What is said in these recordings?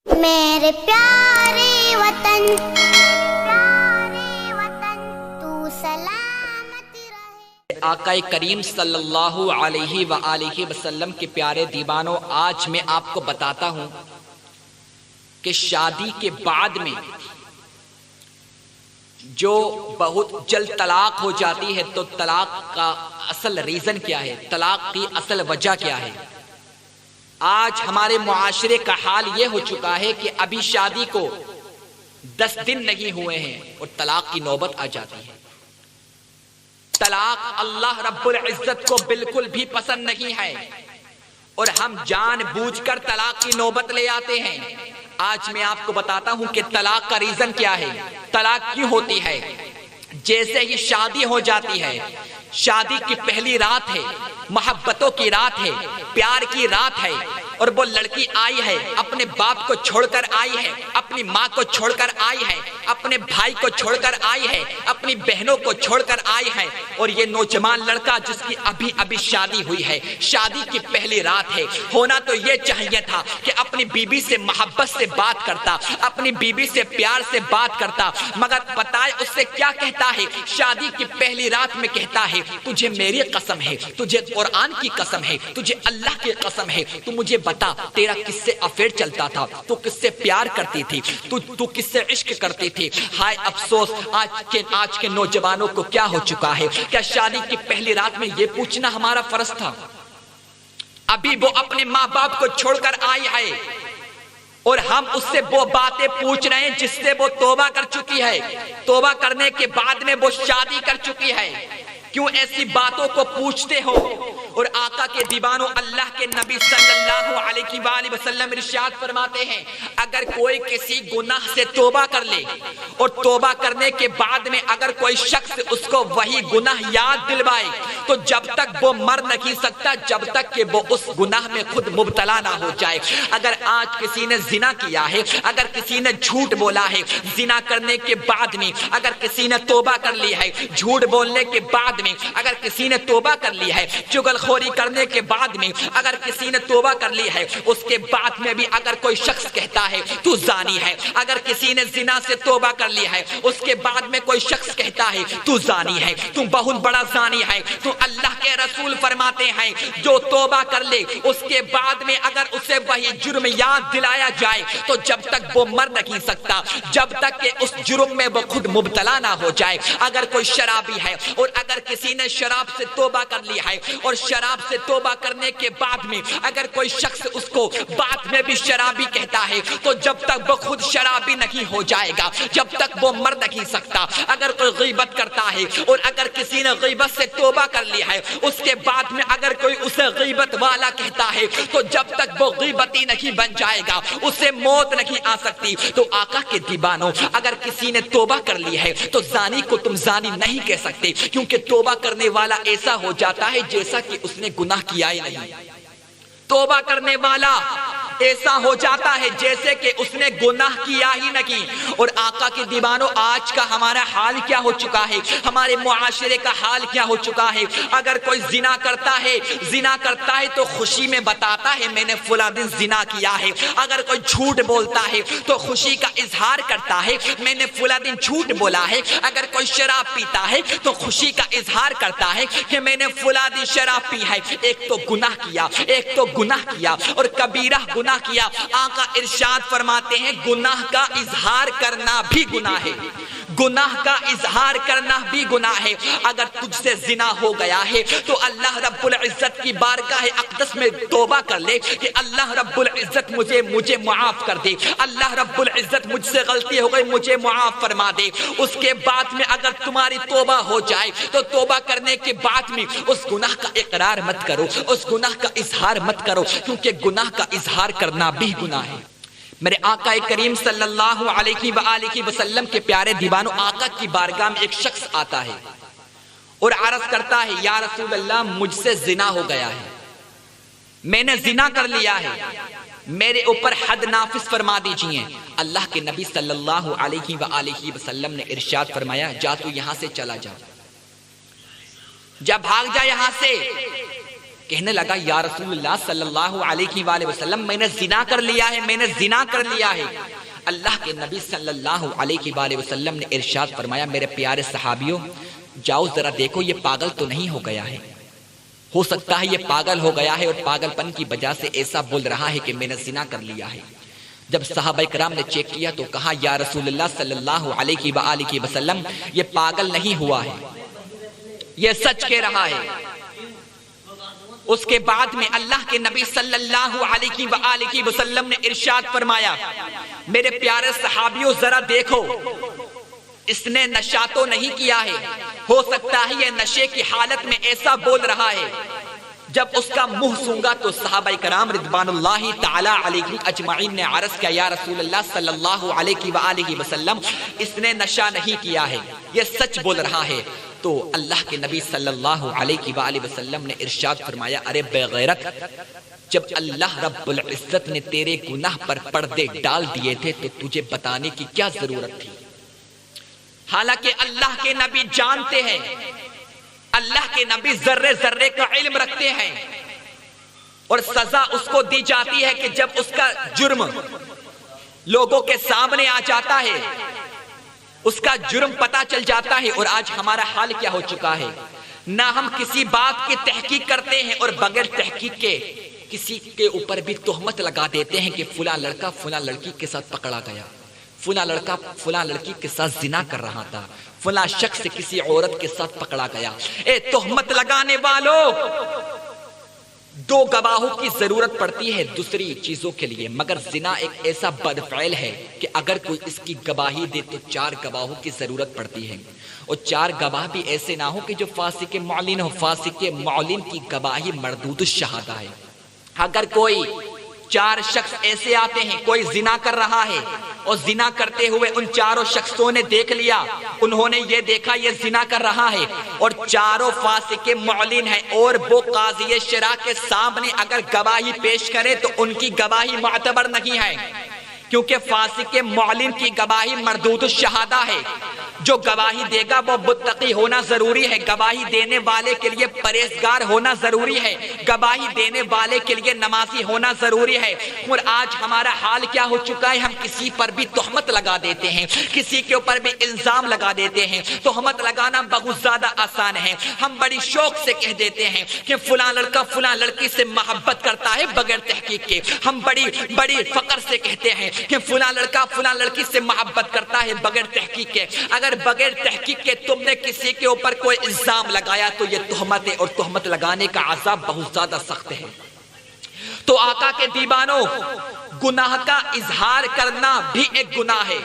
میرے پیارے وطن تو سلامت رہے۔ آقا کریم صلی اللہ علیہ وآلہ وسلم کے پیارے دیوانوں، آج میں آپ کو بتاتا ہوں کہ شادی کے بعد میں جو بہت جلد طلاق ہو جاتی ہے تو طلاق کا اصل ریزن کیا ہے، طلاق کی اصل وجہ کیا ہے۔ آج ہمارے معاشرے کا حال یہ ہو چکا ہے کہ ابھی شادی کو 10 دن نہیں ہوئے ہیں اور طلاق کی نوبت آ جاتی ہے۔ طلاق اللہ رب العزت کو بالکل بھی پسند نہیں ہے اور ہم جان بوجھ کر طلاق کی نوبت لے آتے ہیں۔ آج میں آپ کو بتاتا ہوں کہ طلاق کا ریزن کیا ہے، طلاق کیوں ہوتی ہے۔ جیسے ہی شادی ہو جاتی ہے، شادی کی پہلی رات ہے، محبتوں کی رات ہے، پیار کی رات ہے، اور وہ لڑکی آئی ہے، اپنے باپ کو چھوڑ کر آئی ہے، اپنی ماں کو چھوڑ کر آئی ہے، اپنے بھائی کو چھوڑ کر آئی ہے، اپنی بہنوں کو چھوڑ کر آئی ہے، اور یہ نوجوان لڑکا جس کی ابھی شادی ہوئی ہے، شادی کی پہلی رات ہے۔ ہونا تو یہ چاہیے تھا کہ اپنی بیوی سے محبت سے بات کرتا، اپنی بیوی سے پیار سے بات کرتا، مگر بتائے اس سے کیا کہتا ہے، شادی کی پہلی رات میں کہتا ہے، تجھے میری قسم ہے، تجھے قرآن کی قسم ہے، تجھے اللہ کی قسم ہے، تو مجھے بتا تیرا کس سے افیئر چلتا تھا، تو کس سے پیار کرتی تھی، تو کس سے عشق کرتی تھی۔ ہائے افسوس، آج کے نوجوانوں کو کیا ہو چکا ہے۔ کیا شادی کی پہلی رات میں یہ پوچھنا ہمارا فرض تھا؟ ابھی وہ اپنے ماں باپ کو چھوڑ کر آئی ہے اور ہم اس سے وہ باتیں پوچھ رہے ہیں جس سے وہ توبہ کر چکی ہے، توبہ کرنے کے بعد میں وہ شادی کر چکی ہے۔ کیوں ایسی باتوں کو پوچھتے ہو؟ اور آقا کے دیوانوں، اللہ کے نبی صلی اللہ علیہ وآلہ وسلم ارشاد فرماتے ہیں، اگر کوئی کسی گناہ سے توبہ کر لے اور توبہ کرنے کے بعد میں اگر کوئی شخص اس کو وہی گناہ یاد دلوائے تو جب تک وہ مر نہیں سکتا جب تک کہ وہ اس گناہ میں خود مبتلا نہ ہو جائے۔ اگر آج کسی نے زنا کیا ہے، اگر کسی نے جھوٹ بولا ہے، زنا کرنے کے بعد میں اگر کسی نے توبہ کر لی ہے، جھوٹ بولنے کے بعد میں اگر کسی نے توبہ کر لی ہے، چغل خوری کرنے کے بعد میں اگر کسی نے توبہ کر لی ہے، اس کے بعد میں بھی اگر کوئی شخص کہتا ہے تو زانی ہے، اگر کسی نے زنا سے توبہ کر لی ہے، اس کے بعد میں کوئی شخص کہتا ہے تو زانی ہے، تو بہت بڑا زانی ہے، تو اللہ کے رسول فرماتے ہیں جو توبہ کر لے اس کے بعد میں اگر اسے وہی جرم یاد دلایا جائے تو جب تک وہ مر نہیں سکتا جب تک کہ اس جرم میں وہ خود مبتلا نہ ہو جائے۔ اگر کوئی شرابی ہے اور اگر کسی نے شراب سے توبہ کر لی ہے اور شراب سے توبہ کرنے کے بعد میں اگر کوئی شخص اس کو بعد میں بھی شرابی کہتا ہے تو جب تک وہ خود شرابی نہیں ہو جائے گا جب تک وہ مر نہیں سکتا۔ اگر کوئی غیبت کرتا ہے اور اگر کسی نے غیبت سے توبہ کر لی ہے اس کے بعد میں اگر کوئی اسے غیبت والا کہتا ہے تو جب تک وہ غیبتی نہیں بن جائے گا اسے موت نہیں آ سکتی۔ تو آقا کے دیوانوں، اگر کسی نے توبہ کر لی ہے تو زانی کو تم زانی نہیں کہہ سکتے، کیونکہ توبہ کرنے والا ایسا ہو جاتا ہے جیسا کہ اس نے گناہ کیا ہی نہیں۔ توبہ کرنے والا ایسا ہو جاتا ہے جیسے کہ اس نے گناہ کیا ہی نہیں۔ اور آقا کے دیوانوں، آج کا ہمارا حال کیا ہو چکا ہے، ہمارے معاشرے کا حال کیا ہو چکا ہے۔ اگر کوئی زنا کرتا ہے تو خوشی میں بتاتا ہے میں نے فلاں دن زنا کیا ہے۔ اگر کوئی جھوٹ بولتا ہے تو خوشی کا اظہار کرتا ہے میں نے فلاں دن جھوٹ بولا ہے۔ اگر کوئی شراب پیتا ہے تو خوشی کا اظہار کرتا ہے کہ میں نے فلاں دن شراب پی ہے۔ ایک تو گناہ کیا اور کبیرہ گناہ کیا۔ آقا ارشاد فرماتے ہیں گناہ کا اظہار کرنا بھی گناہ ہے، گناہ کا اظہار کرنا بھی گناہ ہے۔ اگر تجھ سے زنا ہو گیا ہے تو اللہ رب العزت کی بارگاہ اقدس میں توبہ کر لے کہ اللہ رب العزت مجھے معاف کر دے، اللہ رب العزت مجھ سے غلطی ہو گئی مجھے معاف فرما دے۔ اس کے بعد میں اگر تمہاری توبہ ہو جائے تو توبہ کرنے کے بعد میں اس گناہ کا اقرار مت کرو، اس گناہ کا اظہار مت کرو، کیونکہ گناہ کا اظہار کرنا بھی گناہ ہے۔ میرے آقا کریم صلی اللہ علیہ وآلہ وسلم کے پیارے دیوانوں، آقا کی بارگاہ میں ایک شخص آتا ہے اور عرض کرتا ہے یا رسول اللہ مجھ سے زنا ہو گیا ہے، میں نے زنا کر لیا ہے، میرے اوپر حد نافذ فرما دیجئے۔ اللہ کے نبی صلی اللہ علیہ وآلہ وسلم نے ارشاد فرمایا جا تو یہاں سے چلا جا، جا بھاگ جا یہاں سے، کہنے لگا یا رسول اللہ صلی اللہ علیہ وآلہ وسلم میں نے زنا کر لیا ہے، میں نے زنا کر لیا ہے۔ اللہ کے نبی صلی اللہ علیہ وآلہ وسلم نے ارشاد فرمایا میرے پیارے صحابیوں جاؤ ذرا دیکھو یہ پاگل تو نہیں ہو گیا ہے، ہو سکتا ہے یہ پاگل ہو گیا ہے اور پاگل پن کی وجہ سے ایسا بول رہا ہے کہ میں نے زنا کر لیا ہے۔ جب صحابہ کرام نے چیک کیا تو کہا یا رسول اللہ صلی اللہ علیہ وآلہ وسلم یہ پاگل نہیں ہوا ہے، یہ سچ کہہ رہا ہے۔ اس کے بعد میں اللہ کے نبی صلی اللہ علیہ وآلہ وسلم نے ارشاد فرمایا میرے پیارے صحابیوں ذرا دیکھو اس نے نشہ تو نہیں کیا ہے، ہو سکتا ہے یہ نشے کی حالت میں ایسا بول رہا ہے۔ جب اس کا منہ سونگا تو صحابہ کرام رضوان اللہ تعالی علیہم اجمعین نے عرض کیا یا رسول اللہ صلی اللہ علیہ وآلہ وسلم اس نے نشہ نہیں کیا ہے، یہ سچ بول رہا ہے۔ تو اللہ کے نبی صلی اللہ علیہ وآلہ وسلم نے ارشاد فرمایا ارے بے غیرت، جب اللہ رب العزت نے تیرے گناہ پر پردے ڈال دیے تھے تو تجھے بتانے کی کیا ضرورت تھی؟ حالانکہ اللہ کے نبی جانتے ہیں، اللہ کے نبی ذرے ذرے کا علم رکھتے ہیں، اور سزا اس کو دی جاتی ہے کہ جب اس کا جرم لوگوں کے سامنے آ جاتا ہے، اس کا جرم پتا چل جاتا ہے۔ اور آج ہمارا حال کیا ہو چکا ہے، نہ ہم کسی بات کی تحقیق کرتے ہیں اور بغیر تحقیق کے کسی کے اوپر بھی تہمت لگا دیتے ہیں کہ فلاں لڑکا فلاں لڑکی کے ساتھ پکڑا گیا، فلاں لڑکا فلاں لڑکی کے ساتھ زنا کر رہا تھا، فلاں شخص کسی عورت کے ساتھ پکڑا گیا۔ اے تہمت لگانے والوں، دو گواہوں کی ضرورت پڑتی ہے دوسری چیزوں کے لیے، مگر زنا ایک ایسا بدفعل ہے کہ اگر کوئی اس کی گواہی دے تو 4 گواہوں کی ضرورت پڑتی ہے، اور 4 گواہ بھی ایسے نہ ہو کہ جو فاسق معلن ہو۔ فاسق معلن کی گواہی مردود الشہادہ ہے۔ اگر کوئی 4 شخص ایسے آتے ہیں، کوئی زنا کر رہا ہے اور زنا کرتے ہوئے ان 4 شخصوں نے دیکھ لیا، انہوں نے یہ دیکھا یہ زنا کر رہا ہے، اور 4 فاسق معلن ہیں، اور وہ قاضی شرع کے سامنے اگر گواہی پیش کرے تو ان کی گواہی معتبر نہیں ہے، کیونکہ فاسق معلن کی گواہی مردود الشہادہ ہے۔ جو گواہی دے گا وہ متقی ہونا ضروری ہے، گواہی دینے والے کے لیے پرہیزگار ہونا ضروری ہے، گواہی دینے والے کے لیے نمازی ہونا ضروری ہے۔ اور آج ہمارا حال کیا ہو چکا ہے، ہم کسی پر بھی تہمت لگا دیتے ہیں، کسی کے اوپر بھی الزام لگا دیتے ہیں۔ تہمت لگانا بہت زیادہ آسان ہے، ہم بڑی شوق سے کہہ دیتے ہیں کہ فلاں لڑکا فلاں لڑکی سے محبت کرتا ہے بغیر تحقیق کے، ہم بڑی فخر سے کہتے ہیں کہ فلاں لڑکا فلاں لڑکی سے محبت کرتا ہے بغیر تحقیق کے۔ اگر بغیر تحقیق کے تم نے کسی کے اوپر کوئی الزام لگایا تو یہ تہمت ہے، اور تہمت لگانے کا عذاب بہت زیادہ سخت ہے۔ تو آقا کے دیوانوں، گناہ کا اظہار کرنا بھی ایک گناہ ہے۔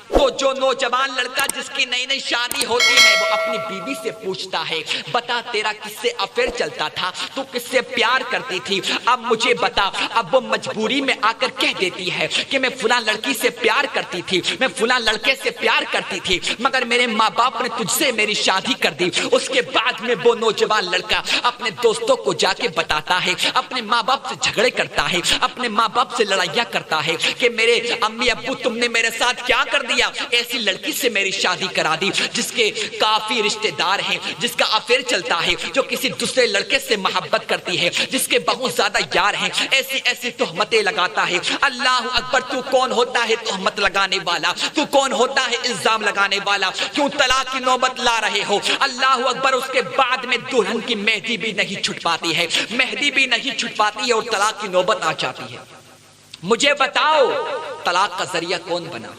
تو جو نوجوان لڑکا جس کی نئی نئی شادی ہوتی ہے وہ اپنی بیوی سے پوچھتا ہے بتا تیرا کس سے افیئر چلتا تھا، تو کس سے پیار کرتی تھی، اب مجھے بتا۔ اب وہ مجبوری میں آ کر کہہ دیتی ہے کہ میں فلاں لڑکی سے پیار کرتی تھی، میں فلاں لڑکے سے پیار کرتی تھی، مگر میرے ماں باپ نے تجھ سے میری شادی کر دی۔ اس کے بعد میں وہ نوجوان لڑکا اپنے دوستوں کو جا کے بتاتا ہے، اپنے ماں باپ سے جھگڑے کرتا ہے، اپنے ماں باپ سے لڑائیاں کرتا ہے کہ میرے امی ابو تم نے میرے ساتھ کیا کر دیا، ایسی لڑکی سے میری شادی کرا دی جس کے کافی رشتہ دار ہیں، جس کا افیئر چلتا ہے، جو کسی دوسرے لڑکے سے محبت کرتی ہے، جس کے بہت زیادہ یار ہیں، ایسی تہمتیں لگاتا ہے۔ اللہ اکبر، تو کون ہوتا ہے تہمت لگانے والا؟ تو کون ہوتا ہے الزام لگانے والا؟ کیوں طلاق کی نوبت لا رہے ہو؟ اللہ اکبر، اس کے بعد میں دلہن کی مہندی بھی نہیں چھٹ پاتی ہے، مہندی بھی نہیں چھٹ پاتی ہے اور طلاق کی نوبت آ جاتی ہے۔ مجھے بتاؤ طلاق کا ذریعہ کون بنا؟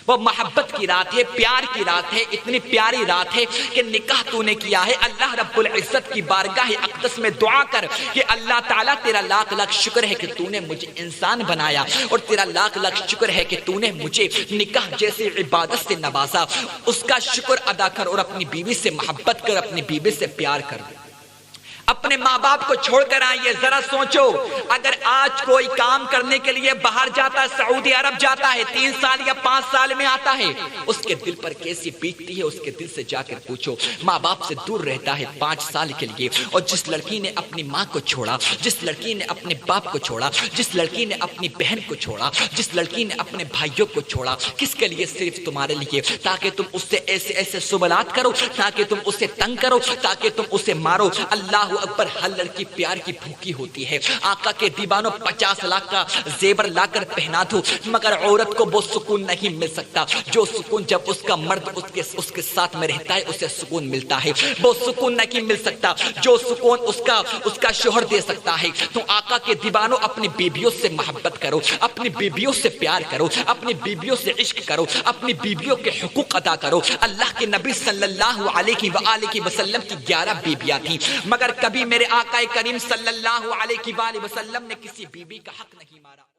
وہ محبت کی رات ہے، پیار کی رات ہے، اتنی پیاری رات ہے کہ نکاح تو نے کیا ہے۔ اللہ رب العزت کی بارگاہ اقدس میں دعا کر کہ اللہ تعالیٰ تیرا لاکھ لاکھ شکر ہے کہ تو نے مجھے انسان بنایا، اور تیرا لاکھ لاکھ شکر ہے کہ تو نے مجھے نکاح جیسی عبادت سے نوازا۔ اس کا شکر ادا کر اور اپنی بیوی سے محبت کر، اپنی بیوی سے پیار کر۔ اپنے ماں باپ کو چھوڑ کر آئیے، ذرا سوچو اگر آج کوئی کام کرنے کے لیے باہر جاتا ہے، سعودی عرب جاتا ہے، 3 سال یا 5 سال میں آتا ہے، اس کے دل پر کیسی بیتتی ہے، اس کے دل سے جا کر پوچھو۔ ماں باپ سے دور رہتا ہے 5 سال کے لیے، اور جس لڑکی نے اپنی ماں کو چھوڑا، جس لڑکی نے اپنے باپ کو چھوڑا، جس لڑکی نے اپنی بہن کو چھوڑا، جس لڑکی نے اپنے بھائیوں کو چھوڑا، کس کے لیے؟ صرف تمہارے لیے، تاکہ تم اس سے ایسے سوالات کرو، تاکہ تم اسے تنگ کرو، تاکہ تم اسے مارو۔ اللہ اکبر، ہر لڑکی پیار کی بھوکی ہوتی ہے. آقا کے دیوانوں 50 لاکھ کا زیور لا کر پہنا دو مگر عورت کو وہ سکون نہیں مل سکتا جو سکون جب اس کا مرد اس کے ساتھ میں رہتا ہے اسے سکون ملتا ہے. وہ سکون نہیں مل سکتا جو سکون اس کا شوہر دے سکتا ہے. تو آقا کے دیوانوں اپنی بیبیوں سے محبت کرو، اپنی بیبیوں سے پیار کرو، اپنی بیبیوں سے عشق کرو، اپنی بیبیوں کے حقوق ادا کرو. اللہ کے نبی صلی اللہ علیہ وآلہ وسلم کی 11 بیبیاں تھیں مگر کبھی میرے آقا کریم صلی اللہ علیہ وآلہ وسلم نے کسی بیوی کا حق نہیں مارا.